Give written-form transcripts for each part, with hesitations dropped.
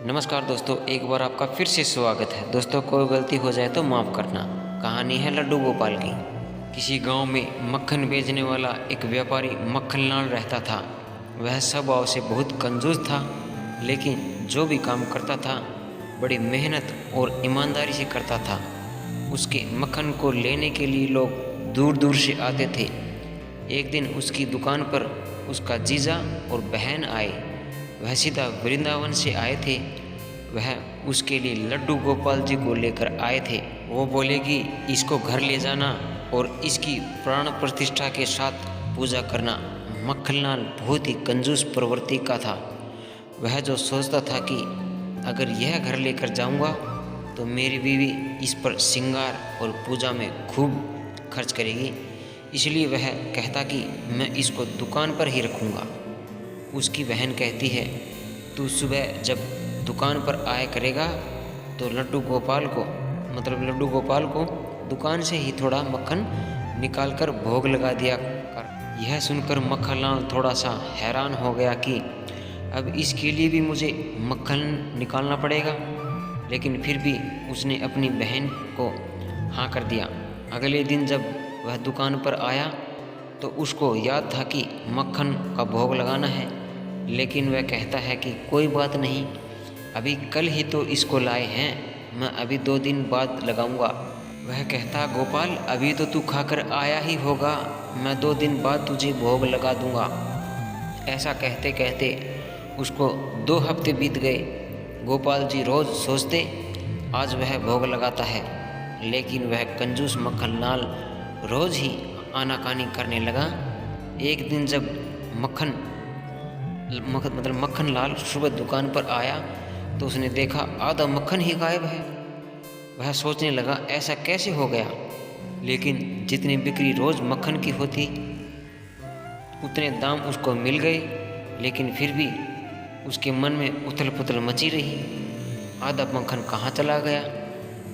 नमस्कार दोस्तों, एक बार आपका फिर से स्वागत है। दोस्तों, कोई गलती हो जाए तो माफ़ करना। कहानी है लड्डू गोपाल की। किसी गांव में मक्खन बेचने वाला एक व्यापारी मक्खनलाल रहता था। वह स्वभाव से बहुत कंजूस था, लेकिन जो भी काम करता था बड़ी मेहनत और ईमानदारी से करता था। उसके मक्खन को लेने के लिए लोग दूर दूर से आते थे। एक दिन उसकी दुकान पर उसका जीजा और बहन आए। वह सीधा वृंदावन से आए थे। वह उसके लिए लड्डू गोपाल जी को लेकर आए थे। वो बोले कि इसको घर ले जाना और इसकी प्राण प्रतिष्ठा के साथ पूजा करना। मक्खनलाल बहुत ही कंजूस प्रवृत्ति का था। वह जो सोचता था कि अगर यह घर लेकर जाऊंगा तो मेरी बीवी इस पर श्रृंगार और पूजा में खूब खर्च करेगी, इसलिए वह कहता कि मैं इसको दुकान पर ही रखूंगा। उसकी बहन कहती है, तू सुबह जब दुकान पर आया करेगा तो लड्डू गोपाल को दुकान से ही थोड़ा मक्खन निकाल कर भोग लगा दिया कर। यह सुनकर मक्खनलाल थोड़ा सा हैरान हो गया कि अब इसके लिए भी मुझे मक्खन निकालना पड़ेगा, लेकिन फिर भी उसने अपनी बहन को हाँ कर दिया। अगले दिन जब वह दुकान पर आया तो उसको याद था कि मक्खन का भोग लगाना है, लेकिन वह कहता है कि कोई बात नहीं, अभी कल ही तो इसको लाए हैं, मैं अभी 2 दिन बाद लगाऊंगा। वह कहता, गोपाल अभी तो तू खाकर आया ही होगा, मैं 2 दिन बाद तुझे भोग लगा दूंगा। ऐसा कहते कहते उसको 2 हफ्ते बीत गए। गोपाल जी रोज़ सोचते आज वह भोग लगाता है, लेकिन वह कंजूस मक्खनलाल रोज़ ही आनाकानी करने लगा। एक दिन जब मक्खनलाल सुबह दुकान पर आया तो उसने देखा आधा मक्खन ही गायब है। वह सोचने लगा ऐसा कैसे हो गया, लेकिन जितनी बिक्री रोज़ मक्खन की होती उतने दाम उसको मिल गए, लेकिन फिर भी उसके मन में उथल पुथल मची रही। आधा मक्खन कहाँ चला गया?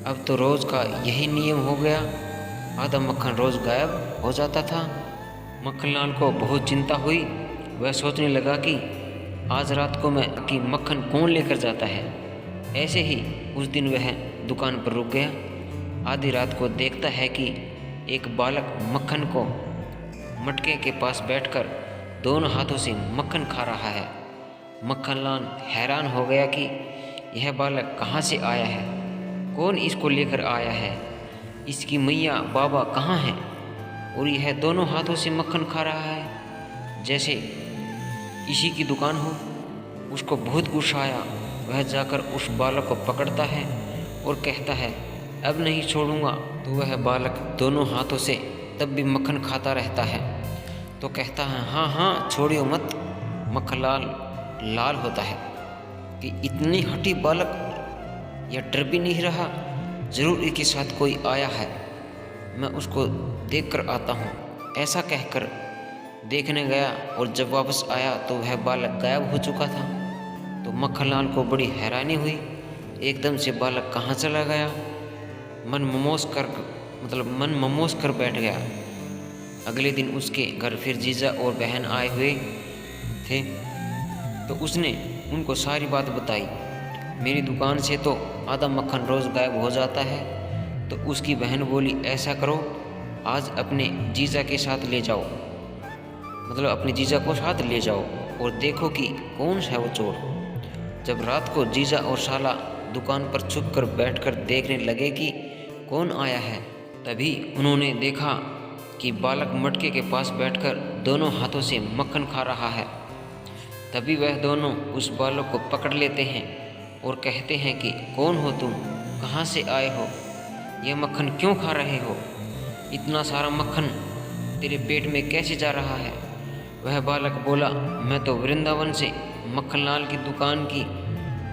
अब तो रोज़ का यही नियम हो गया, आधा मक्खन रोज़ गायब हो जाता था। मक्खनलाल को बहुत चिंता हुई। वह सोचने लगा कि आज रात को मक्खन कौन लेकर जाता है। ऐसे ही उस दिन वह दुकान पर रुक गया। आधी रात को देखता है कि एक बालक मक्खन को मटके के पास बैठकर दोनों हाथों से मक्खन खा रहा है। मक्खनलाल हैरान हो गया कि यह बालक कहाँ से आया है, कौन इसको लेकर आया है, इसकी मैया बाबा कहाँ हैं और यह दोनों हाथों से मक्खन खा रहा है जैसे इसी की दुकान हो। उसको बहुत गुस्सा आया। वह जाकर उस बालक को पकड़ता है और कहता है, अब नहीं छोड़ूंगा। तो वह बालक दोनों हाथों से तब भी मक्खन खाता रहता है। तो कहता है, हाँ हाँ छोड़ियो मत। मक्खनलाल लाल होता है कि इतनी हठी बालक, यह डर भी नहीं रहा, ज़रूर इसके साथ कोई आया है, मैं उसको देख कर आता हूँ। ऐसा कहकर देखने गया और जब वापस आया तो वह बालक गायब हो चुका था। तो मक्खनलाल को बड़ी हैरानी हुई, एकदम से बालक कहाँ चला गया। मन ममोस कर बैठ गया। अगले दिन उसके घर फिर जीजा और बहन आए हुए थे, तो उसने उनको सारी बात बताई। मेरी दुकान से तो आधा मक्खन रोज़ गायब हो जाता है। तो उसकी बहन बोली, ऐसा करो आज अपने जीजा के साथ ले जाओ, अपने जीजा को साथ ले जाओ और देखो कि कौन है वो चोर। जब रात को जीजा और साला दुकान पर छुप कर बैठकर देखने लगे कि कौन आया है, तभी उन्होंने देखा कि बालक मटके के पास बैठकर दोनों हाथों से मक्खन खा रहा है। तभी वह दोनों उस बालक को पकड़ लेते हैं और कहते हैं कि कौन हो तुम, कहाँ से आए हो, यह मक्खन क्यों खा रहे हो, इतना सारा मक्खन तेरे पेट में कैसे जा रहा है। वह बालक बोला, मैं तो वृंदावन से मक्खनलाल की दुकान की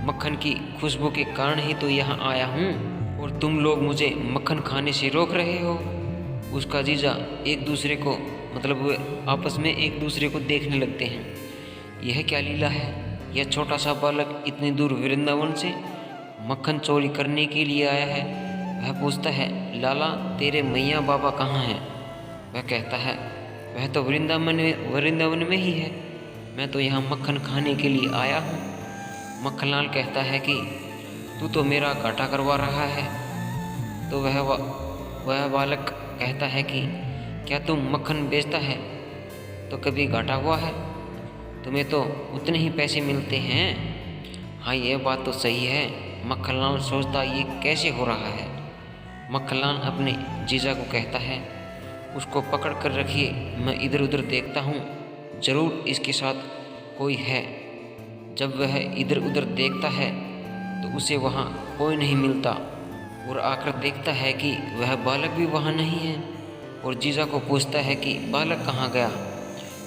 मक्खन की खुशबू के कारण ही तो यहाँ आया हूँ, और तुम लोग मुझे मक्खन खाने से रोक रहे हो। उसका जीजा एक दूसरे को वे आपस में एक दूसरे को देखने लगते हैं। यह क्या लीला है, यह छोटा सा बालक इतनी दूर वृंदावन से मक्खन चोरी करने के लिए आया है। वह पूछता है, लाला तेरे मैया बाबा कहाँ हैं? वह कहता है, वह तो वृंदावन में ही है, मैं तो यहाँ मक्खन खाने के लिए आया हूँ। मक्खनलाल कहता है कि तू तो मेरा घाटा करवा रहा है। तो वह बालक कहता है कि क्या तुम मक्खन बेचता है तो कभी घाटा हुआ है? तुम्हें तो उतने ही पैसे मिलते हैं। हाँ, यह बात तो सही है। मक्खनलाल सोचता ये कैसे हो रहा है। मक्खनलाल अपने जीजा को कहता है, उसको पकड़ कर रखिए, मैं इधर उधर देखता हूँ, ज़रूर इसके साथ कोई है। जब वह इधर उधर देखता है तो उसे वहाँ कोई नहीं मिलता और आकर देखता है कि वह बालक भी वहाँ नहीं है और जीजा को पूछता है कि बालक कहाँ गया।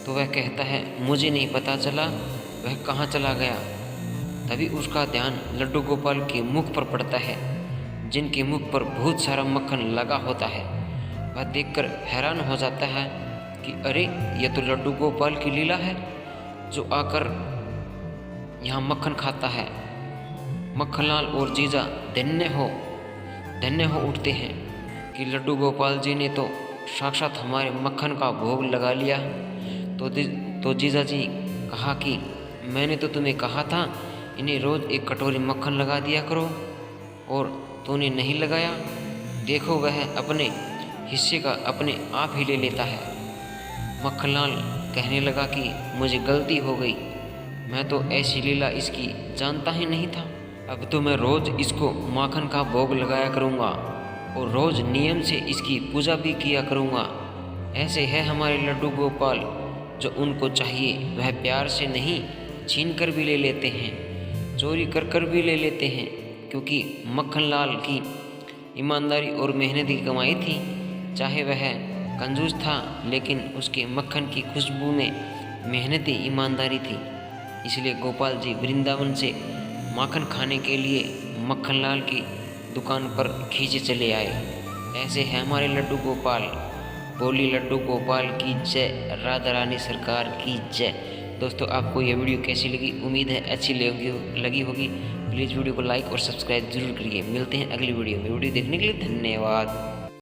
तो वह कहता है, मुझे नहीं पता चला वह कहाँ चला गया। तभी उसका ध्यान लड्डू गोपाल के मुख पर पड़ता है, जिनके मुख पर बहुत सारा मक्खन लगा होता है। वह देखकर हैरान हो जाता है कि अरे, यह तो लड्डू गोपाल की लीला है जो आकर यहाँ मक्खन खाता है। मक्खनलाल और जीजा धन्य हो उठते हैं कि लड्डू गोपाल जी ने तो साक्षात हमारे मक्खन का भोग लगा लिया। तो जीजा जी कहा कि मैंने तो तुम्हें कहा था इन्हें रोज़ एक कटोरी मक्खन लगा दिया करो, और तूने नहीं लगाया। देखो, वह अपने हिस्से का अपने आप ही ले लेता है। मक्खनलाल कहने लगा कि मुझे गलती हो गई, मैं तो ऐसी लीला इसकी जानता ही नहीं था। अब तो मैं रोज़ इसको माखन का भोग लगाया करूँगा और रोज़ नियम से इसकी पूजा भी किया करूँगा। ऐसे है हमारे लड्डू गोपाल, जो उनको चाहिए वह प्यार से नहीं, छीन कर भी ले लेते हैं, चोरी कर कर भी ले लेते हैं। क्योंकि मक्खनलाल की ईमानदारी और मेहनत की कमाई थी। चाहे वह कंजूस था, लेकिन उसके मक्खन की खुशबू में मेहनती ईमानदारी थी। इसलिए गोपाल जी वृंदावन से माखन खाने के लिए मक्खनलाल की दुकान पर खींचे चले आए। ऐसे है हमारे लड्डू गोपाल। बोली लड्डू गोपाल की जय, राधा रानी सरकार की जय। दोस्तों, आपको यह वीडियो कैसी लगी? उम्मीद है अच्छी लगी होगी। प्लीज़ वीडियो को लाइक और सब्सक्राइब जरूर करिए। मिलते हैं अगली वीडियो में। वीडियो देखने के लिए धन्यवाद।